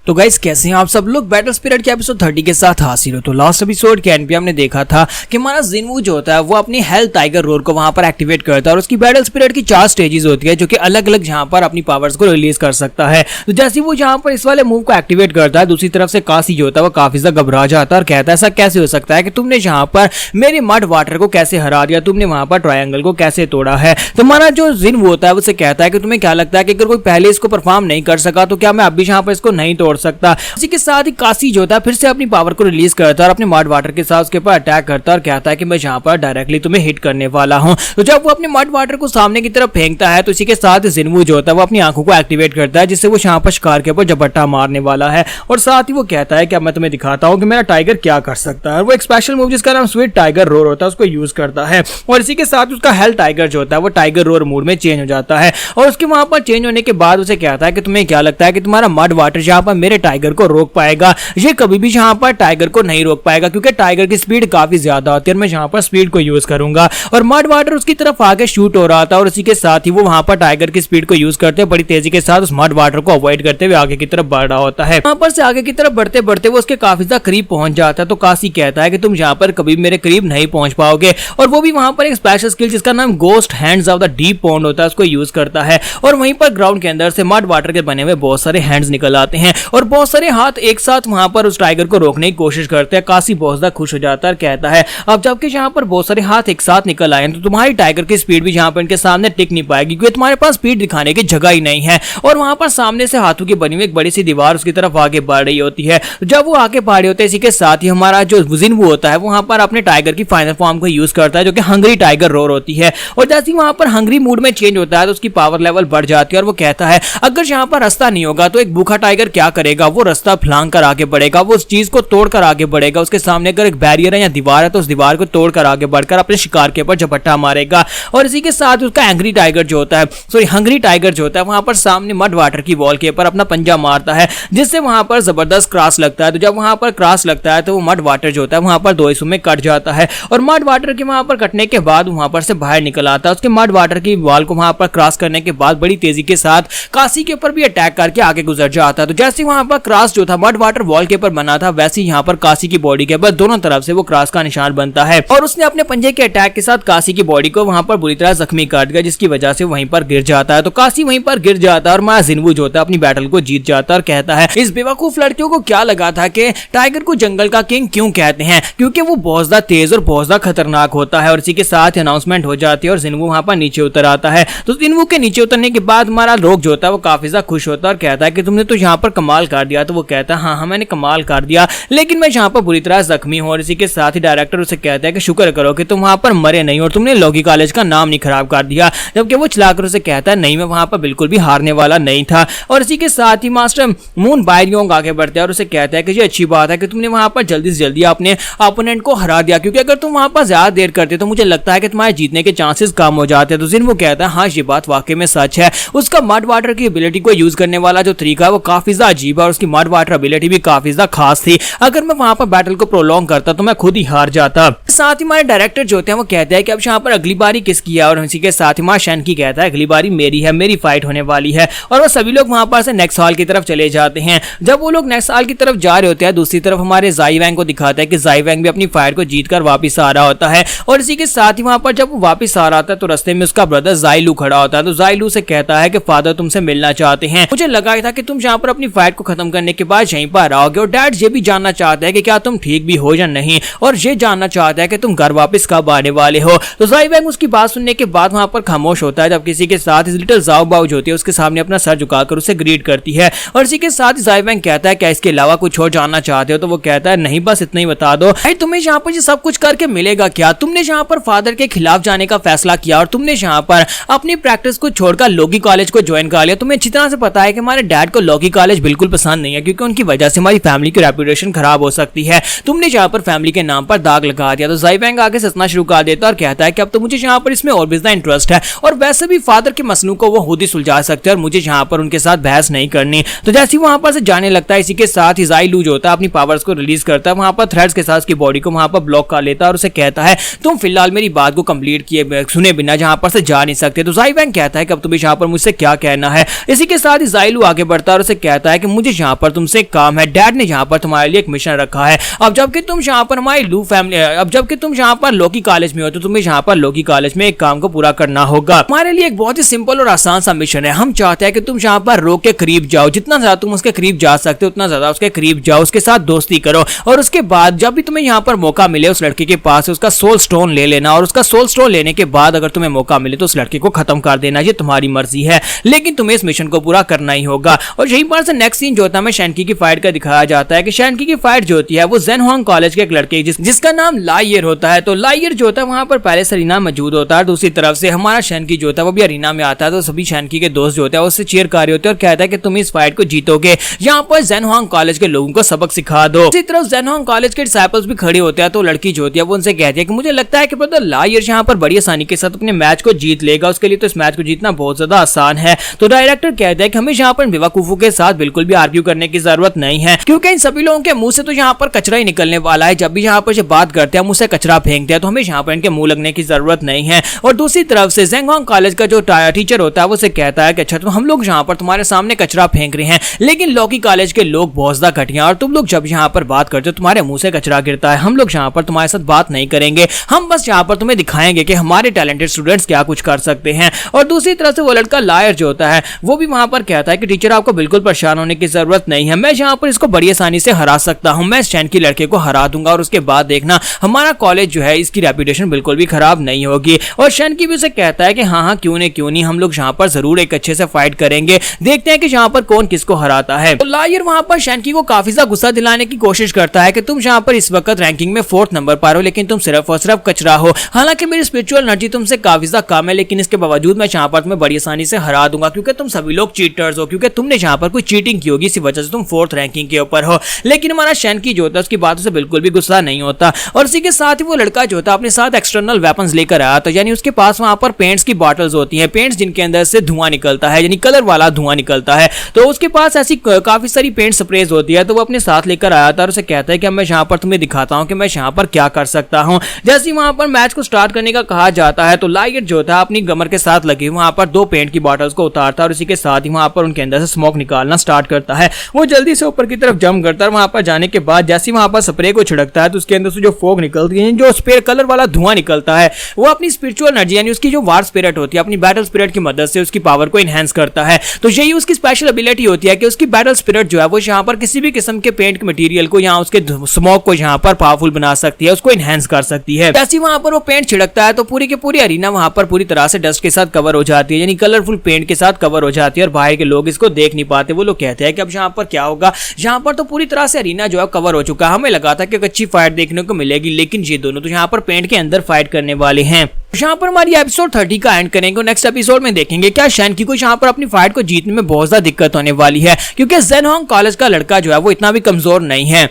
तो गाइस कैसे हैं आप सब लोग। बैटल स्पिरिट के एपिसोड 30 के साथ हाजिर हो। तो लास्ट एपिसोड के एंड पे हमने देखा था कि हमारा जिनवू जो होता है वो अपनी हेल्थ टाइगर रोर को वहां पर एक्टिवेट करता है और उसकी बैटल स्पिरिट की 4 स्टेजेस होती है जो कि अलग अलग जहां पर अपनी पावर्स को रिलीज कर सकता है। तो जैसे वो जहां पर इस वाले मूव को एक्टिवेट करता है, दूसरी तरफ से काशी जो होता है वो काफी ज्यादा घबरा जाता है और कहता है ऐसा कैसे हो सकता है कि तुमने जहां पर मेरे मड वाटर को कैसे हरा दिया, तुमने वहां पर ट्रायंगल को कैसे तोड़ा है। तो हमारा जो जिनवू होता है उससे कहता है कि तुम्हें क्या लगता है कि अगर कोई पहले इसको परफॉर्म नहीं कर सका तो क्या मैं अभी जहां पर इसको नहीं तोड़ सकता। के साथ ही काशी जो होता है फिर से अपनी पावर को रिलीज करता है और अपने मड वाटर के साथ उसके ऊपर अटैक करता है और कहता है कि मैं जहां पर डायरेक्टली तुम्हें हिट करने वाला हूं। तो जब वो अपने मड वाटर को सामने की तरफ फेंकता है तो इसी के साथ जिनवू जो होता है वो अपनी आंखों को एक्टिवेट करता है जिससे वो यहां पर शिकार के ऊपर झपट्टा मारने वाला है और साथ ही वो कहता है कि अब मैं तुम्हें दिखाता हूं कि मेरा टाइगर क्या कर सकता है। वो एक स्पेशल मूव जिसका नाम स्वीट टाइगर रोर होता है उसको यूज करता है और इसी के साथ उसका हेल्थ टाइगर जो होता है वो टाइगर रोर मूड में चेंज हो जाता है और उसके वहां पर चेंज होने के बाद उसे कहता है कि तुम्हें क्या लगता है कि तुम्हारा मड वाटर जहां पर मेरे टाइगर को रोक पाएगा। ये कभी भी यहां पर टाइगर को नहीं रोक पाएगा क्योंकि टाइगर की स्पीड काफी ज्यादा होती है और मैं यहां पर स्पीड को यूज करूंगा। और मड वाटर उसकी तरफ आगे शूट हो रहा था और इसी के साथ ही वो वहां पर टाइगर की स्पीड को यूज करते बड़ी तेजी के साथ उस मड वाटर को अवॉइड करते हुए आगे की तरफ बढ़ रहा होता है। वहां पर से आगे की तरफ बढ़ते बढ़ते वो उसके काफी ज्यादा करीब पहुंच जाता है। तो काशी कहता है कि तुम यहां पर कभी मेरे करीब नहीं पहुंच पाओगे और वो भी वहां पर एक स्पेशल स्किल जिसका नाम ghost hands of the deep pond होता है उसको यूज करता है और वहीं पर ग्राउंड के अंदर से मड वाटर के बने हुए बहुत सारे हैंड्स निकल आते हैं और बहुत सारे हाथ एक साथ वहां पर उस टाइगर को रोकने की कोशिश करते हैं। काशी बहुत ज्यादा खुश हो जाता है और कहता है अब जबकि जहां पर बहुत सारे हाथ एक साथ निकल आए तो तुम्हारी टाइगर की स्पीड भी जहां पर इनके सामने टिक नहीं पाएगी क्योंकि तुम्हारे पास स्पीड दिखाने की जगह ही नहीं है। और वहां पर सामने से हाथों की बनी हुई एक बड़ी सी दीवार उसकी तरफ आगे बढ़ रही होती है। जब वो आगे बढ़ रही होते हैं इसी के साथ ही हमारा जो जिनवू होता है वहां पर अपने टाइगर की फाइनल फॉर्म को यूज करता है जो कि हंग्री टाइगर रोर होती है और जैसे ही वहां पर हंग्री मूड में चेंज होता है तो उसकी पावर लेवल बढ़ जाती है और वो कहता है अगर यहां पर रास्ता नहीं होगा तो एक भूखा टाइगर क्या करेगा, वो रास्ता फलांग कर आगे बढ़ेगा, वो उस चीज को तोड़कर आगे बढ़ेगा। उसके सामने अगर एक बैरियर है या दीवार है तो उस दीवार को तोड़कर आगे बढ़कर अपने शिकार के ऊपर झपट्टा मारेगा। और इसी के साथ उसका एंग्री टाइगर जो होता है हंग्री टाइगर जो होता है वहां पर सामने मड वाटर की वॉल के ऊपर अपना पंजा मारता है जिससे वहां पर जबरदस्त क्रॉस लगता है। तो जब वहां पर क्रॉस लगता है तो वो मड वाटर जो होता है वहां पर 2 हिस्सों में कट जाता है और मड वाटर के वहां पर कटने के बाद वहां पर से बाहर निकल आता है। उसके मड वाटर की वॉल को वहां पर क्रॉस करने के बाद बड़ी तेजी के साथ काशी के ऊपर भी अटैक करके आगे गुजर जाता है। तो जैसे वहां पर क्रॉस जो था मड वाटर वॉल के ऊपर बना था वैसे ही यहाँ पर काशी की बॉडी के ऊपर दोनों तरफ से वो क्रॉस का निशान बनता है और उसने अपने पंजे के अटैक के साथ काशी की बॉडी को वहां पर बुरी तरह जख्मी कर दिया जिसकी वजह से वहीं पर गिर जाता है। तो काशी वहीं पर गिर जाता है और मां जिनवू जो होता है अपनी बैटल को जीत जाता है और कहता है इस बेवकूफ लड़कियों को क्या लगा था कि टाइगर को जंगल का किंग क्यों कहते हैं, क्योंकि वो बहुत ज्यादा तेज और बहुत ज्यादा खतरनाक होता है। और इसी के साथ अनाउंसमेंट हो जाती है और जिनवू वहां पर नीचे उतर आता है। तो जिनवू के नीचे उतरने के बाद हमारा लोग जो होता है वो काफी ज्यादा खुश होता है और कहता है कि तुमने तो यहाँ पर कमाल कर दिया। तो वो कहता है हाँ मैंने कमाल कर दिया लेकिन मैं यहाँ पर बुरी तरह जख्मी हूं। और इसी के साथ ही डायरेक्टर उसे कहता है कि शुक्र करो कि तुम वहां पर मरे नहीं और तुमने लॉगी कॉलेज का नाम नहीं खराब कर दिया। जबकि वो चलाकर उसे कहता है नहीं मैं वहां पर बिल्कुल भी हारने वाला नहीं था। और इसी के साथ ही मास्टर मून बायरियोंग आगे बढ़ता है और उसे कहता है कि ये अच्छी बात है कि तुमने वहां पर जल्दी से जल्दी अपने ओपोनेंट को हरा दिया क्योंकि अगर तुम वहां पर ज्यादा देर करते तो मुझे लगता है कि तुम्हारे जीतने के चांसेस कम हो जाते। तो जिनवू कहता है हाँ ये बात वाकई में सच है। उसका मड वाटर की एबिलिटी को यूज करने वाला जो तरीका है वो काफी ज्यादा अजीब है और उसकी मड वाटर एबिलिटी भी काफी ज्यादा खास थी। अगर मैं वहां पर बैटल को प्रोलॉन्ग करता तो मैं खुद ही हार जाता। साथ ही हमारे डायरेक्टर जो होते हैं वो कहते हैं कि अब यहाँ पर अगली बारी किसकी है और इसी के साथ ही शन की कहता है अगली बारी मेरी है, मेरी फाइट होने वाली है। और वो सभी लोग वहां पर से नेक्स्ट हॉल की तरफ चले जाते हैं। जब वो लोग नेक्स्ट हॉल की तरफ जा रहे होते हैं दूसरी तरफ हमारे जाई वैंग को दिखाता है कि जाई वैंग भी अपनी फाइट को जीतकर वापस आ रहा होता है। और इसी के साथ ही वहां पर जब वो वापस आ रहा था तो रास्ते में उसका ब्रदर जाइलू खड़ा होता है। तो जाइलू से कहता है कि फादर तुमसे मिलना चाहते हैं, मुझे लगा था कि तुम यहाँ पर अपनी फाइट को खत्म करने के बाद यहीं पर आओगे। और डैड ये भी जानना चाहता है कि क्या तुम ठीक भी हो या नहीं और ये जानना चाहता है कि तुम घर वापस कब आने वाले हो। तो जाई वैंग उसकी बात सुनने के बाद वहां पर खामोश होता है जब किसी के साथ लिटिल जाओ बाओ जो होती है उसके सामने अपना सर झुकाकर उसे ग्रीट करती है। और इसी के साथ जाई वैंग कहता है क्या इसके अलावा कुछ और जानना चाहते हो। तो वो कहता है नहीं बस इतना ही बता दो। तुम्हें यहाँ पर सब कुछ करके मिलेगा क्या, तुमने यहाँ पर फादर के खिलाफ जाने का फैसला किया और तुमने यहाँ पर अपनी प्रैक्टिस को छोड़कर लॉगी कॉलेज को ज्वाइन कर लिया। तुम्हें अच्छी तरह से पता है कि हमारे डैड को लॉगी कॉलेज बिल्कुल पसंद नहीं है क्योंकि उनकी वजह से हमारी फैमिली की रेपुटेशन खराब हो सकती है। तुमने यहाँ पर फैमिली के नाम पर दाग लगा दिया। तो जाई वैंग आगे सतना शुरू कर देता और कहता है कि अब तो मुझे यहाँ पर इसमें और भी ज्यादा इंटरेस्ट है और वैसे भी फादर के मसलों को वो खुद ही सुलझा सकते हैं और मुझे यहाँ पर उनके साथ बहस नहीं करनी। तो जैसे वहां पर से जाने लगता है इसी के साथ ही जाइलू जो होता है अपनी पावर्स को रिलीज करता है, वहां पर थ्रेड्स के साथ उसकी बॉडी को वहां पर ब्लॉक कर लेता है और उसे कहता है तुम फिलहाल मेरी बात को कंप्लीट किए सुने बिना जहां पर से जा नहीं सकते। तो जाई वैंग कहता है कि अब तुम्हें यहाँ पर मुझसे क्या कहना है। इसी के साथ ही जाइलू आगे बढ़ता है और उसे कहता है कि मुझे यहाँ पर तुमसे काम है, डैड ने यहाँ पर तुम्हारे लिए एक मिशन रखा है। अब जबकि तुम यहाँ पर हमारी लू फैमिली, अब जबकि तुम यहाँ पर लोकी कॉलेज में हो तो तुम्हें यहाँ पर लोकी कॉलेज में एक काम को पूरा करना होगा। हमारे लिए एक बहुत ही सिंपल और आसान सा मिशन है। हम चाहते हैं कि तुम यहाँ पर रो के करीब जाओ, जितना ज्यादा तुम उसके करीब जा सकते हो उतना ज्यादा उसके करीब जाओ, उसके साथ दोस्ती करो और उसके बाद जब भी तुम्हें यहाँ पर मौका मिले उस लड़के के पास उसका सोल स्टोन ले लेना और उसका सोल स्टोन लेने के बाद अगर तुम्हें मौका मिले तो उस लड़के को खत्म कर देना। ये तुम्हारी मर्जी है, लेकिन तुम्हें इस मिशन को पूरा करना ही होगा। और यहीं पर से नेक्स्ट सीन जो होता है शैनकी की फाइट का दिखाया जाता है कि शैनकी की फाइट जो होती है वो ज़ेनहुआंग कॉलेज के एक लड़के जिसका नाम लाइयर होता है। तो लाइयर जो होता है वहां पर पहले से अरीना मौजूद होता है। दूसरी तरफ से हमारा शैनकी जो होता है वो भी अरीना में आता है। तो सभी शैनकी के दोस्त जो होते हैं उससे चीयर कर रहे होते हैं और कहता है कि तुम इस फाइट को जीतोगे, यहाँ पर ज़ेनहुआंग कॉलेज के लोगों को सबक सिखा दो। दूसरी तरफ ज़ेनहुआंग कॉलेज के डिसिपल्स भी खड़े होते हैं। तो लड़की जो होती है वो उनसे कहती है कि मुझे लगता है कि ब्रदर लाइयर यहाँ पर बड़ी आसानी के साथ अपने मैच को जीत लेगा, उसके लिए तो इस मैच को जीतना बहुत ज्यादा आसान है। तो डायरेक्टर कहता है कि हमें यहाँ पर बेवकूफों के साथ बिल्कुल भी आर्ग्यू करने की जरूरत नहीं है, क्योंकि इन सभी लोगों के मुंह से तो यहाँ पर कचरा ही निकलने वाला है। जब भी यहाँ पर बात करते हैं मुंह से कचरा फेंकते हैं, तो हमें यहाँ पर इनके मुंह लगने की जरूरत नहीं है। और दूसरी तरफ से ज़ेनहुआंग कॉलेज का जो टीचर होता है वो से कहता है कि अच्छा तो हम लोग यहाँ पर तुम्हारे सामने कचरा फेंक रहे हैं, लेकिन लोकी कॉलेज के लोग बहुत ज्यादा घटिया और तुम लोग जब यहाँ पर बात करते हो तुम्हारे मुंह से कचरा गिरता है। हम लोग यहाँ पर तुम्हारे साथ बात नहीं करेंगे, हम बस यहाँ पर तुम्हें दिखाएंगे कि हमारे टैलेंटेड स्टूडेंट्स क्या कुछ कर सकते हैं। और दूसरी तरफ से वो लड़का लायर जो होता है वो भी वहां पर कहता है कि टीचर आपको बिल्कुल परेशान होने की जरूरत नहीं है, मैं यहाँ पर इसको बड़ी आसानी से हरा सकता हूँ, मैं शैनकी लड़के को हरा दूंगा और उसके बाद देखना हमारा कॉलेज जो है इसकी रेपुटेशन बिल्कुल भी खराब नहीं होगी। और शैनकी भी उसे कहता है कि हाँ क्यों नहीं हम लोग यहाँ पर जरूर एक अच्छे से फाइट करेंगे, देखते हैं कि यहाँ पर कौन किसको हराता है। तो लायर वहां पर शैनकी को काफी ज्यादा गुस्सा दिलाने की कोशिश करता है कि तुम यहाँ पर इस वक्त रैंकिंग में 4th नंबर पर हो, लेकिन तुम सिर्फ और सिर्फ कचरा हो। हालांकि मेरी स्पिरिचुअल एनर्जी तुमसे काफी ज्यादा कम है, लेकिन इसके बावजूद मैं यहाँ पर तुम्हें बड़ी आसानी से हरा दूंगा, क्योंकि तुम सभी लोग चीटर्स हो, क्योंकि तुमने यहाँ पर कोई चीटिंग की होगी, इसी वजह से तुम 4th रैंकिंग के ऊपर हो। लेकिन हमारा शैनकी जो होता है उसकी बातों से बिल्कुल भी गुस्सा नहीं होता। और इसी के साथ ही वो लड़का जो होता है अपने साथ एक्सटर्नल वेपन्स लेकर आया, तो यानी उसके पास वहां पर पेंट्स की बॉटल्स होती हैं, पेंट्स जिनके अंदर से धुआं निकलता है, यानी कलर वाला धुआं निकलता है। तो उसके पास ऐसी काफी सारी पेंट स्प्रेज होती है, तो वो अपने साथ लेकर आया था और उसे कहता है कि मैं यहाँ पर तुम्हें दिखाता हूँ कि मैं यहाँ पर क्या कर सकता हूँ। जैसे ही वहां पर मैच को स्टार्ट करने का कहा जाता है तो लायर जो था अपनी गमर के साथ लगी वहां पर 2 पेंट की बॉटल्स को उतारता है और इसी के साथ ही वहां पर उनके अंदर से स्मोक निकालना स्टार्ट करता है। वो जल्दी से ऊपर की तरफ जंप करता है। वहां पर जाने के बाद जैसे ही वहां पर स्प्रे को छिड़कता है तो उसके अंदर से जो फॉग निकलती है, जो स्प्रे कलर वाला धुआं निकलता है, वो अपनी स्पिरिचुअल एनर्जी यानी उसकी जो वार स्पिरिट होती है अपनी बैटल स्पिरिट की मदद से उसकी पावर को एनहांस करता है। तो यही उसकी स्पेशल एबिलिटी होती है कि उसकी बैटल स्पिरिट जो है वो यहाँ पर किसी भी किस्म के पेंट के मटेरियल को या उसके स्मोक को यहाँ पर पावरफुल बना सकती है, उसको एनहांस कर सकती है। जैसे वहां पर वो पेंट छिड़कता है तो पूरी की पूरी अरीना वहां पर पूरी तरह से डस्ट के साथ कवर हो जाती है, यानी कलरफुल पेंट के साथ कवर हो जाती है और बाहर के लोग इसको देख नहीं पाते। वो लोग कहते हैं कि अब यहाँ पर क्या होगा, यहाँ पर तो पूरी तरह से अरीना जो है कवर हो चुका है, हमें लगा था कि एक अच्छी फाइट देखने को मिलेगी, लेकिन ये दोनों तो यहाँ पर पेंट के अंदर फाइट करने वाले हैं। यहाँ पर हमारी एपिसोड 30 का एंड करेंगे। नेक्स्ट एपिसोड में देखेंगे क्या शैनकी को यहाँ पर अपनी फाइट को जीतने में बहुत ज्यादा दिक्कत होने वाली है, क्योंकि ज़ेनहुआंग कॉलेज का लड़का जो है वो इतना भी कमजोर नहीं है।